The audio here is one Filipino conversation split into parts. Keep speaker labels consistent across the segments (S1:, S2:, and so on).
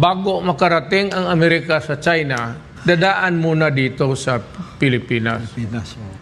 S1: Bago makarating ang Amerika sa China, dadaan muna dito sa Pilipinas.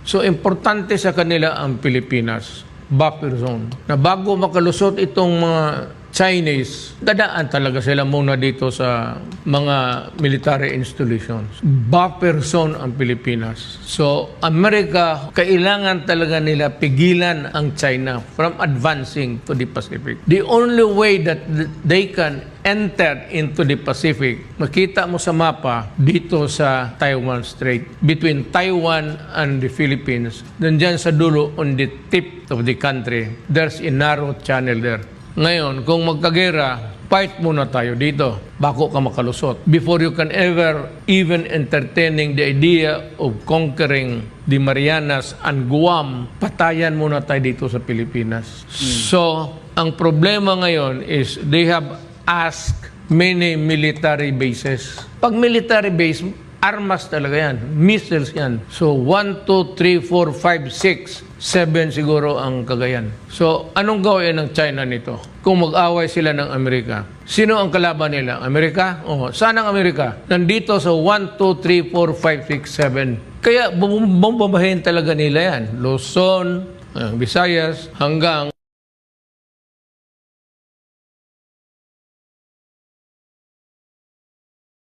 S1: So, importante sa kanila ang Pilipinas, buffer zone. Na bago makalusot itong mga Chinese, dadaan talaga sila muna dito sa mga military installations. Buffer zone ang Pilipinas. So, Amerika, kailangan talaga nila pigilan ang China from advancing to the Pacific. The only way that they can enter into the Pacific, makita mo sa mapa, dito sa Taiwan Strait, between Taiwan and the Philippines, nandyan sa dulo, on the tip of the country, there's a narrow channel there. Ngayon, kung magkagera, fight muna tayo dito bago ka makalusot. Before you can ever even entertaining the idea of conquering the Marianas and Guam, patayan muna tayo dito sa Pilipinas. So, ang problema ngayon is they have asked many military bases. Pag military base, armas talaga yan. Missiles yan. So, 1, 2, 3, 4, 5, 6, 7 siguro ang Cagayan. So, anong gawin ng China nito? Kung mag-away sila ng Amerika, sino ang kalaban nila? Amerika? O, saan ang Amerika? Nandito sa 1, 2, 3, 4, 5, 6, 7. Kaya, bombabahin talaga nila yan. Luzon, Visayas, hanggang